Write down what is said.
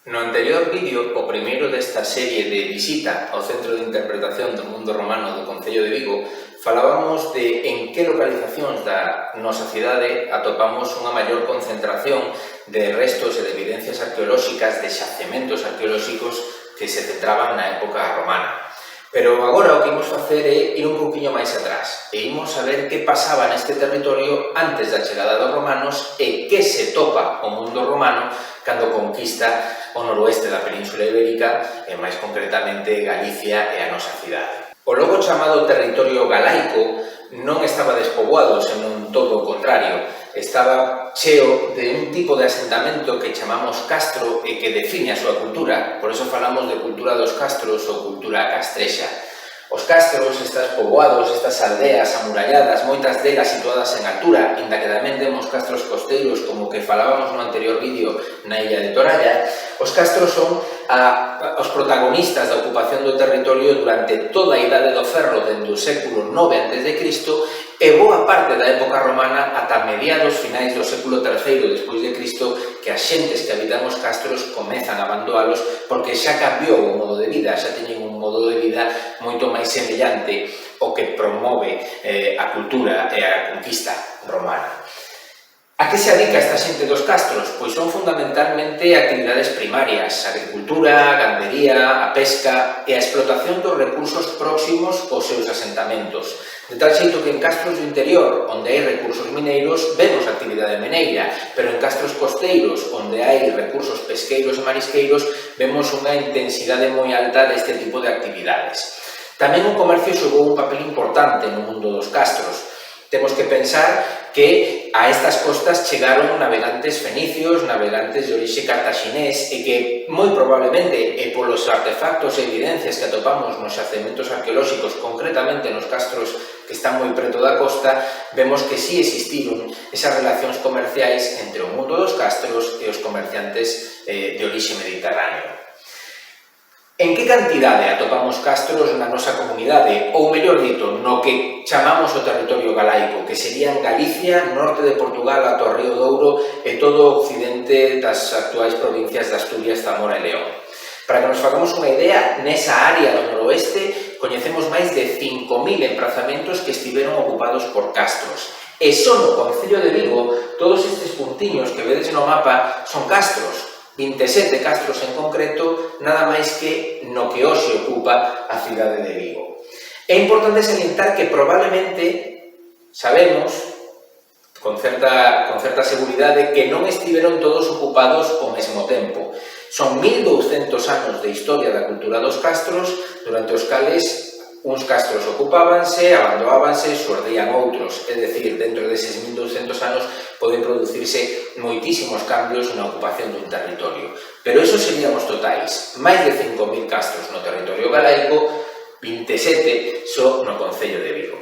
No anterior vídeo, o primeiro desta serie de visita ao Centro de Interpretación do Mundo Romano do Concello de Vigo, falábamos de en que localizacións da nosa cidade atopamos unha maior concentración de restos e de evidencias arqueolóxicas, de xacementos arqueolóxicos que se centraban na época romana. Pero agora o que imos facer é ir un pouquinho máis atrás e imos a ver que pasaba neste territorio antes da chegada dos romanos e que se topa o mundo romano cando conquista o noroeste da Península Ibérica e máis concretamente Galicia e a nosa cidade. O logo chamado territorio galaico non estaba despoboado, senón todo o contrario. Estaba cheo de un tipo de asentamento que chamamos castro e que define a súa cultura. Por iso falamos de cultura dos castros ou cultura castrexa. Os castros, estas poboados, estas aldeas amuralladas, moitas delas situadas en altura, inda que tamén temos castros costeiros, como que falábamos no anterior vídeo na illa de Toralla, os castros son os protagonistas da ocupación do territorio durante toda a idade do ferro, dende o século IX a.C., e boa parte da época romana ata mediados finais do século III despois de Cristo, que as xentes que habitan os castros comezan a abandonalos porque xa cambiou o modo de vida, xa teñen un modo de vida moito máis semellante ao que promove a cultura e a conquista romana. A que se adica esta xente dos castros? Pois son fundamentalmente actividades primarias, a agricultura, a gandería, a pesca e a explotación dos recursos próximos aos seus asentamentos. De tal xeito que en castros do interior, onde hai recursos mineiros, vemos actividade mineira, pero en castros costeiros, onde hai recursos pesqueiros e marisqueiros, vemos unha intensidade moi alta deste tipo de actividades. Tamén o comercio xogou un papel importante no mundo dos castros. Temos que pensar que a estas costas chegaron navegantes fenicios, navegantes de orixe cartaxinés e que moi probablemente e polos artefactos e evidencias que atopamos nos xacementos arqueolóxicos, concretamente nos castros que están moi preto da costa, vemos que si existiron esas relacións comerciais entre o mundo dos castros e os comerciantes de orixe mediterráneo. En que cantidade atopamos castros na nosa comunidade? Ou, mellor dito, no que chamamos o territorio galaico, que serían Galicia, norte de Portugal ata o Río Douro e todo o occidente das actuais provincias de Asturias, Zamora e León. Para que nos facamos unha idea, nesa área do noroeste coñecemos máis de 5.000 emprazamentos que estiveron ocupados por castros. E só no concello de Vigo, todos estes puntiños que vedes no mapa son castros. 27 castros en concreto, nada máis que no que hoxe ocupa a cidade de Vigo. É importante salientar que probablemente sabemos con certa seguridade que non estiveron todos ocupados ao mesmo tempo. Son 1200 anos de historia da cultura dos castros, durante os cales uns castros ocupábanse, abandonábanse, xurdían outros, é dicir, dentro deses 1200 anos poden producirse moitísimos cambios na ocupación dun territorio. Pero esos serían os totais, máis de 5.000 castros no territorio galaico, 27 só no concello de Vigo.